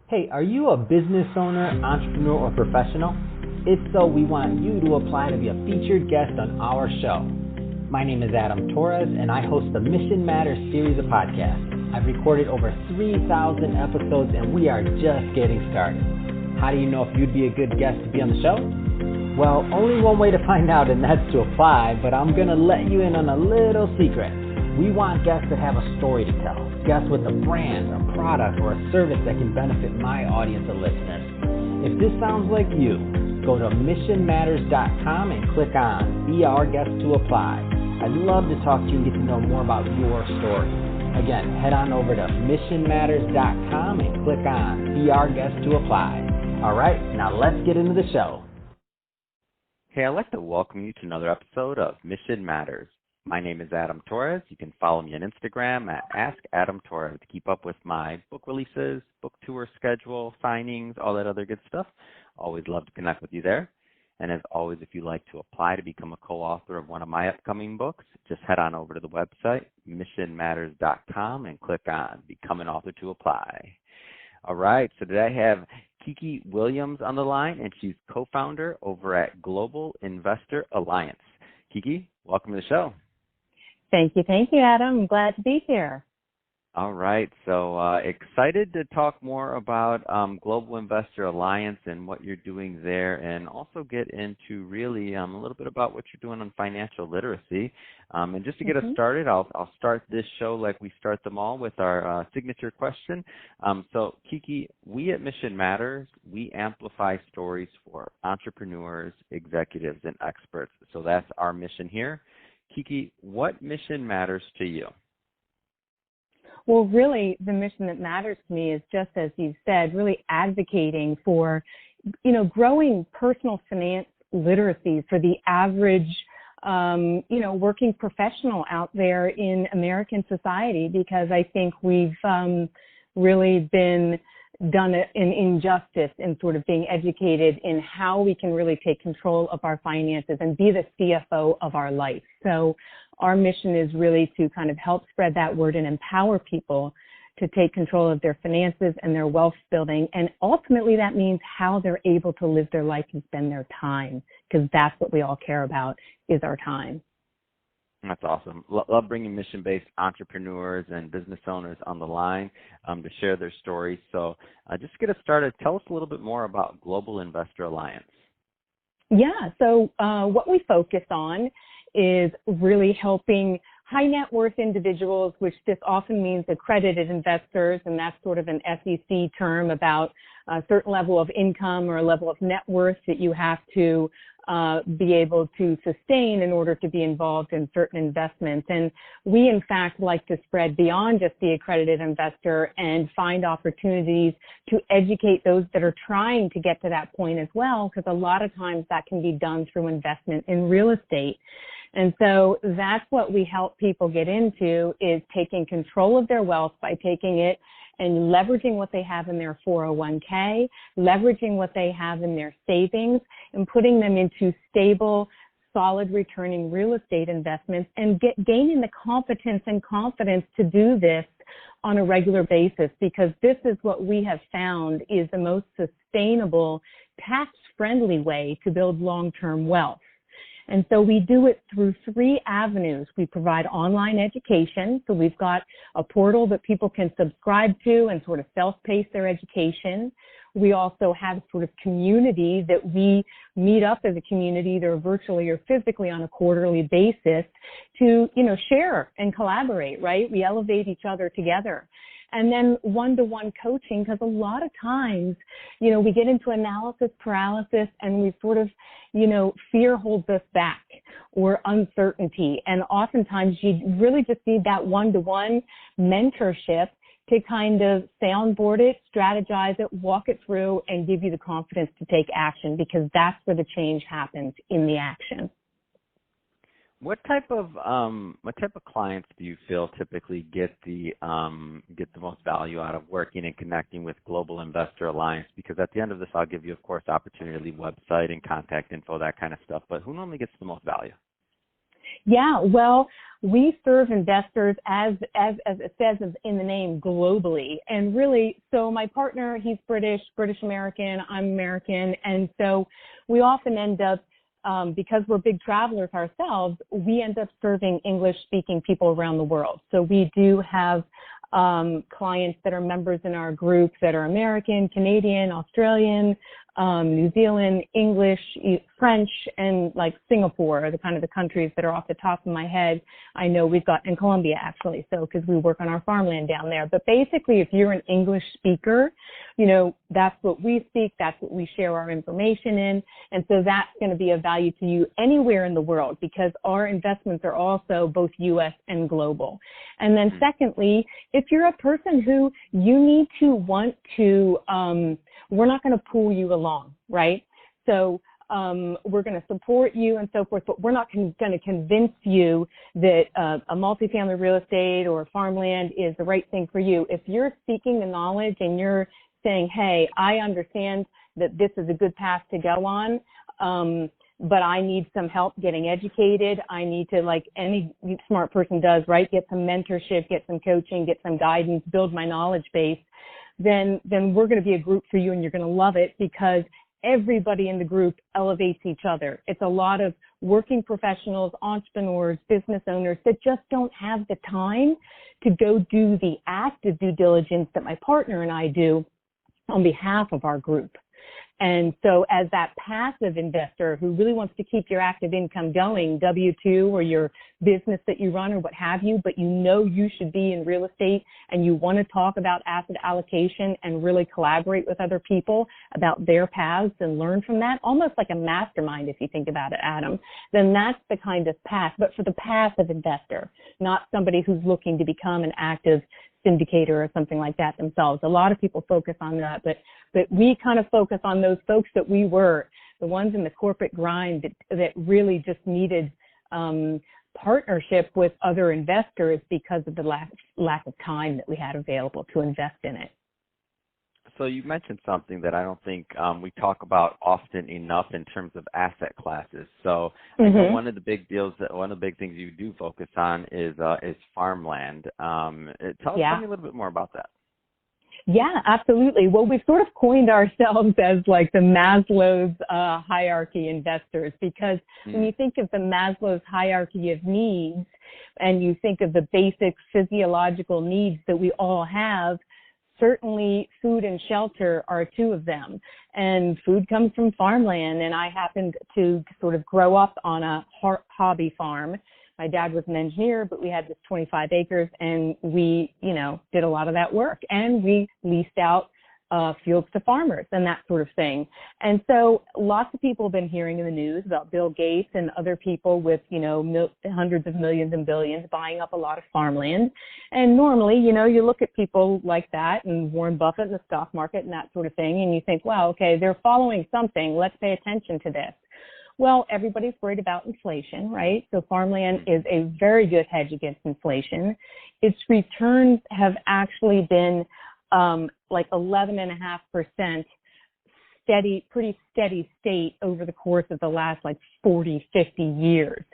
Hey, are you a business owner, entrepreneur, or professional? If so, we want you to apply to be a featured guest on our show. My name is Adam Torres, and I host the Mission Matters series of podcasts. I've recorded over 3,000 episodes, and we are just getting started. How do you know if you'd be a good guest to be on the show? Well, only one way to find out, and that's to apply, but I'm going to let you in on a little secret. We want guests that have a story to tell, guests with a brand, a product, or a service that can benefit my audience of listeners. If this sounds like you, go to missionmatters.com and click on Be Our Guest to apply. I'd love to talk to you and get to know more about your story. Again, head on over to missionmatters.com and click on Be Our Guest to apply. All right, now let's get into the show. Hey, I'd like to welcome you to another episode of Mission Matters. My name is Adam Torres. You can follow me on Instagram at AskAdamTorres to keep up with my book releases, book tour schedule, signings, all that other good stuff. Always love to connect with you there. And as always, if you'd like to apply to become a co-author of one of my upcoming books, just head on over to the website, missionmatters.com, and click on Become an Author to apply. All right, so today I have Keke Williams on the line, and she's co-founder over at Global Investor Alliance. Keke, welcome to the show. Thank you, Adam. I'm glad to be here. All right, so excited to talk more about Global Investor Alliance and what you're doing there, and also get into really a little bit about what you're doing on financial literacy. And just to get us started, I'll start this show like we start them all with our signature question. So, Keke, we at Mission Matters, we amplify stories for entrepreneurs, executives, and experts. So that's our mission here. Keke, what mission matters to you? Well, really, the mission that matters to me is, just as you said, really advocating for, growing personal finance literacy for the average, working professional out there in American society, because I think we've really been done an injustice in sort of being educated in how we can really take control of our finances and be the CFO of our life. So our mission is really to kind of help spread that word and empower people to take control of their finances and their wealth building. And ultimately that means how they're able to live their life and spend their time, because that's what we all care about, is our time. That's awesome. Love bringing mission-based entrepreneurs and business owners on the line to share their stories. So just to get us started, tell us a little bit more about Global Investor Alliance. Yeah, so what we focus on is really helping high net worth individuals, which this often means accredited investors, and that's sort of an SEC term about a certain level of income or a level of net worth that you have to be able to sustain in order to be involved in certain investments. And we, in fact, like to spread beyond just the accredited investor and find opportunities to educate those that are trying to get to that point as well, because a lot of times that can be done through investment in real estate. And so that's what we help people get into, is taking control of their wealth by taking it and leveraging what they have in their 401k, leveraging what they have in their savings, and putting them into stable, solid returning real estate investments, and gaining the competence and confidence to do this on a regular basis, because this is what we have found is the most sustainable, tax-friendly way to build long-term wealth. And so we do it through 3 avenues. We provide online education. So we've got a portal that people can subscribe to and sort of self-pace their education. We also have sort of community that we meet up as a community, either virtually or physically on a quarterly basis to, share and collaborate, right? We elevate each other together. And then one-to-one coaching, because a lot of times, we get into analysis paralysis and we sort of, fear holds us back, or uncertainty. And oftentimes you really just need that one-to-one mentorship to kind of soundboard it, strategize it, walk it through, and give you the confidence to take action, because that's where the change happens, in the action. What type of clients do you feel typically get the most value out of working and connecting with Global Investor Alliance? Because at the end of this, I'll give you, of course, opportunity to leave website and contact info, that kind of stuff. But who normally gets the most value? Yeah, well, we serve investors as it says in the name globally. And really, so my partner, he's British American, I'm American. And so we often end up, because we're big travelers ourselves, we end up serving English speaking people around the world. So we do have clients that are members in our group that are American, Canadian, Australian, New Zealand, English, French, and like Singapore are the kind of the countries that are off the top of my head. I know we've got in Colombia actually, so because we work on our farmland down there. But basically, if you're an English speaker, you know, that's what we speak, that's what we share our information in. And so that's going to be of value to you anywhere in the world because our investments are also both U.S. and global. And then secondly, if you're a person who you need to want to, we're not going to pull you along, right? So we're going to support you and so forth, but we're not going to convince you that a multifamily real estate or farmland is the right thing for you. If you're seeking the knowledge and you're saying, hey, I understand that this is a good path to go on, but I need some help getting educated. I need to, like any smart person does, right, get some mentorship, get some coaching, get some guidance, build my knowledge base. Then we're going to be a group for you and you're going to love it because everybody in the group elevates each other. It's a lot of working professionals, entrepreneurs, business owners that just don't have the time to go do the active due diligence that my partner and I do on behalf of our group. And so as that passive investor who really wants to keep your active income going, W-2 or your business that you run or what have you, but you know you should be in real estate and you want to talk about asset allocation and really collaborate with other people about their paths and learn from that, almost like a mastermind if you think about it, Adam, then that's the kind of path. But for the passive investor, not somebody who's looking to become an active syndicator or something like that themselves. A lot of people focus on that, but we kind of focus on those folks that we were, the ones in the corporate grind that really just needed partnership with other investors because of the lack of time that we had available to invest in it. So you mentioned something that I don't think we talk about often enough in terms of asset classes. So I know one of the big things you do focus on is farmland. Tell me a little bit more about that. Yeah, absolutely. Well, we've sort of coined ourselves as like the Maslow's hierarchy investors because when you think of the Maslow's hierarchy of needs and you think of the basic physiological needs that we all have, certainly food and shelter are two of them. And food comes from farmland. And I happened to sort of grow up on a hobby farm. My dad was an engineer, but we had this 25 acres and we, did a lot of that work. And we leased out fields to farmers and that sort of thing. And so lots of people have been hearing in the news about Bill Gates and other people with, hundreds of millions and billions buying up a lot of farmland. And normally, you look at people like that and Warren Buffett in the stock market and that sort of thing, and you think, wow, okay, they're following something. Let's pay attention to this. Well, everybody's worried about inflation, right? So farmland is a very good hedge against inflation. Its returns have actually been like 11.5% pretty steady state over the course of the last like 40, 50 years.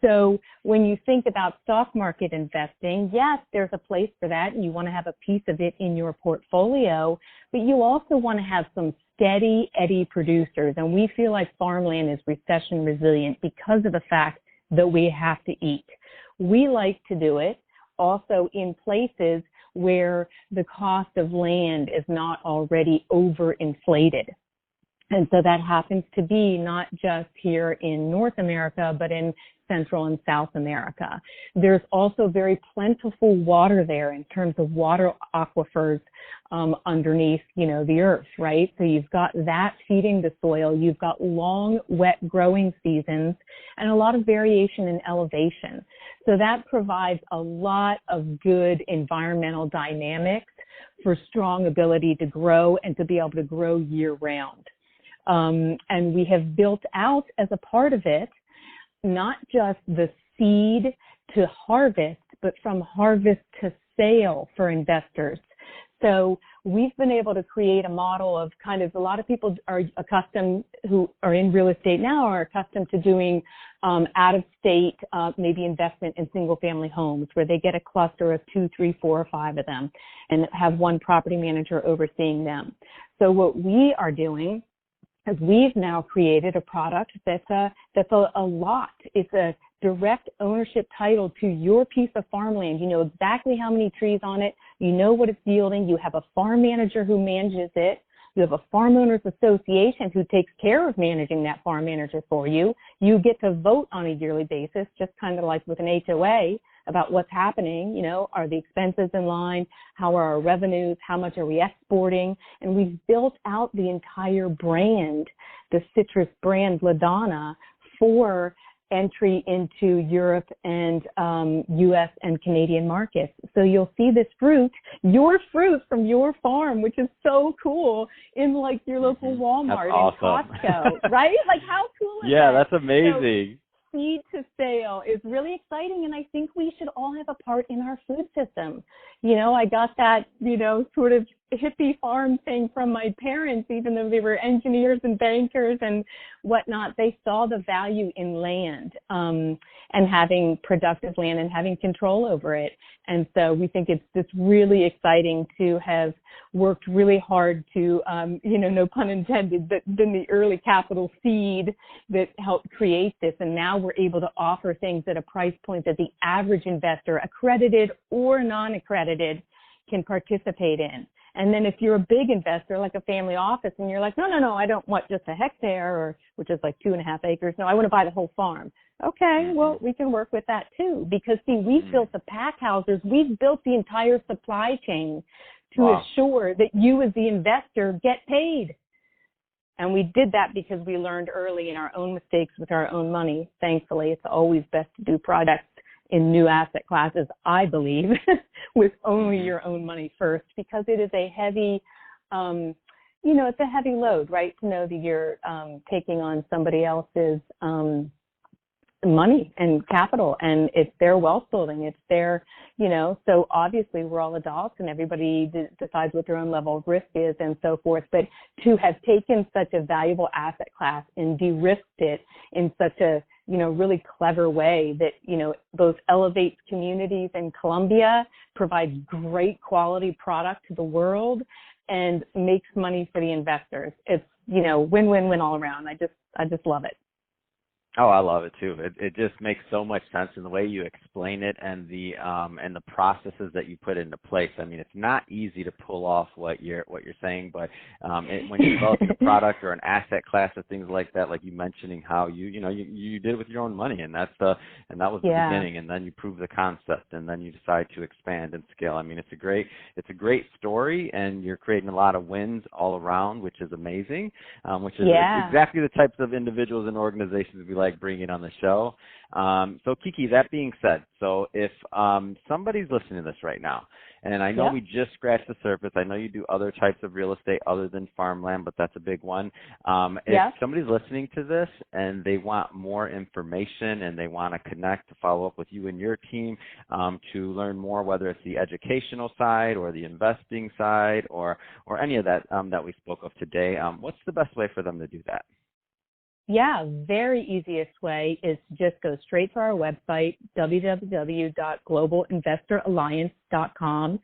So when you think about stock market investing, yes, there's a place for that and you want to have a piece of it in your portfolio, but you also want to have some steady Eddie producers. And we feel like farmland is recession resilient because of the fact that we have to eat. We like to do it also in places where the cost of land is not already overinflated. And so that happens to be not just here in North America, but in Central and South America. There's also very plentiful water there in terms of water aquifers underneath, the earth, right? So you've got that feeding the soil. You've got long, wet growing seasons and a lot of variation in elevation. So that provides a lot of good environmental dynamics for strong ability to grow and to be able to grow year round. And we have built out as a part of it, not just the seed to harvest, but from harvest to sale for investors. So we've been able to create a model of kind of, a lot of people are accustomed, who are in real estate now, are accustomed to doing out-of-state, maybe investment in single-family homes, where they get a cluster of 2, 3, 4, or 5 of them and have one property manager overseeing them. So what we are doing is we've now created a product that's a lot. It's a direct ownership title to your piece of farmland. You know exactly how many trees on it. You know what it's yielding. You have a farm manager who manages it. You have a farm owners association who takes care of managing that farm manager for you. You get to vote on a yearly basis, just kind of like with an HOA, about what's happening. You know, are the expenses in line? How are our revenues? How much are we exporting? And we've built out the entire brand, the citrus brand LaDonna, for entry into Europe and U.S. and Canadian markets. So you'll see this fruit, your fruit from your farm, which is so cool, in like your local Walmart and Costco, right? Like, how cool is that? Yeah, that's amazing. So, seed to sale is really exciting, and I think we should all have a part in our food system. You know, I got that, you know, sort of hippie farm thing from my parents, even though they were engineers and bankers and whatnot. They saw the value in land and having productive land and having control over it. And so we think it's just really exciting to have worked really hard to, you know, no pun intended, but been the early capital seed that helped create this. And now we're able to offer things at a price point that the average investor, accredited or non-accredited, can participate in. And then if you're a big investor, like a family office, and you're like, no, I don't want just a hectare, or which is like 2.5 acres. No, I want to buy the whole farm. Okay, well, we can work with that too, because see, we've built the pack houses. We've built the entire supply chain to assure that you as the investor get paid. And we did that because we learned early in our own mistakes with our own money. Thankfully, it's always best to do products in new asset classes, I believe, with only your own money first, because it is a heavy, you know, it's a heavy load, right? To know that you're taking on somebody else's money and capital, and it's their wealth building. It's their, you know, so obviously we're all adults and everybody decides what their own level of risk is and so forth. But to have taken such a valuable asset class and de-risked it in such a, you know, really clever way that, you know, both elevates communities in Colombia, provides great quality product to the world, and makes money for the investors. It's, you know, win-win-win all around. I just love it. Oh, I love it too. It just makes so much sense in the way you explain it and the processes that you put into place. I mean, it's not easy to pull off what you're saying, but when you're developing a product or an asset class or things like that, like you mentioning how you did it with your own money, and that was the beginning, and then you prove the concept, and then you decide to expand and scale. I mean, it's a great story, and you're creating a lot of wins all around, which is amazing. Which is exactly the types of individuals and organizations we like bringing on the show. So Keke, that being said, so if somebody's listening to this right now, and I know we just scratched the surface, I know you do other types of real estate other than farmland, but that's a big one. If somebody's listening to this and they want more information and they want to connect, to follow up with you and your team, to learn more, whether it's the educational side or the investing side or any of that that we spoke of today, what's the best way for them to do that? Yeah, very easiest way is to just go straight to our website, www.globalinvestoralliance.com.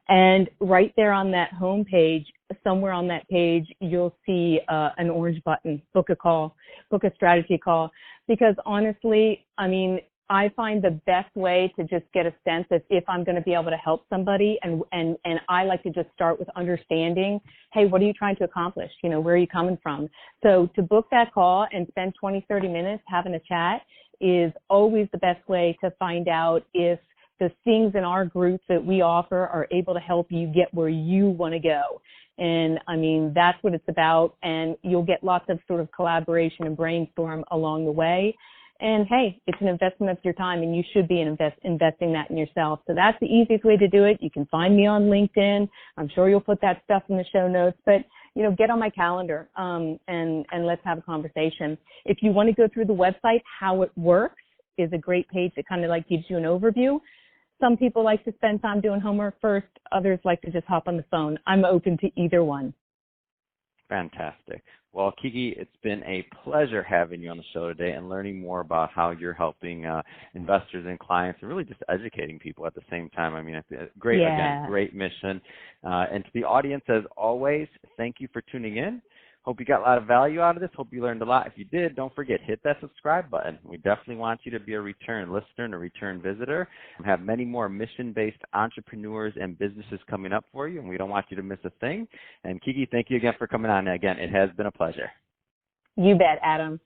And right there on that home page, somewhere on that page, you'll see an orange button, book a call, book a strategy call. Because honestly, I mean, I find the best way to just get a sense of if I'm going to be able to help somebody, and I like to just start with understanding, hey, what are you trying to accomplish? You know, where are you coming from? So to book that call and spend 20, 30 minutes having a chat is always the best way to find out if the things in our group that we offer are able to help you get where you want to go. And I mean, that's what it's about. And you'll get lots of sort of collaboration and brainstorm along the way. And hey, it's an investment of your time, and you should be investing that in yourself. So that's the easiest way to do it. You can find me on LinkedIn. I'm sure you'll put that stuff in the show notes, but you know, get on my calendar and let's have a conversation. If you want to go through the website, how it works is a great page that kind of like gives you an overview. Some people like to spend time doing homework first. Others like to just hop on the phone. I'm open to either one. Fantastic. Well, Keke, it's been a pleasure having you on the show today and learning more about how you're helping investors and clients and really just educating people at the same time. I mean, it's a great, again, great mission. And to the audience, as always, thank you for tuning in. Hope you got a lot of value out of this. Hope you learned a lot. If you did, don't forget, hit that subscribe button. We definitely want you to be a return listener and a return visitor. We have many more mission-based entrepreneurs and businesses coming up for you, and we don't want you to miss a thing. And Keke, thank you again for coming on. Again, it has been a pleasure. You bet, Adam.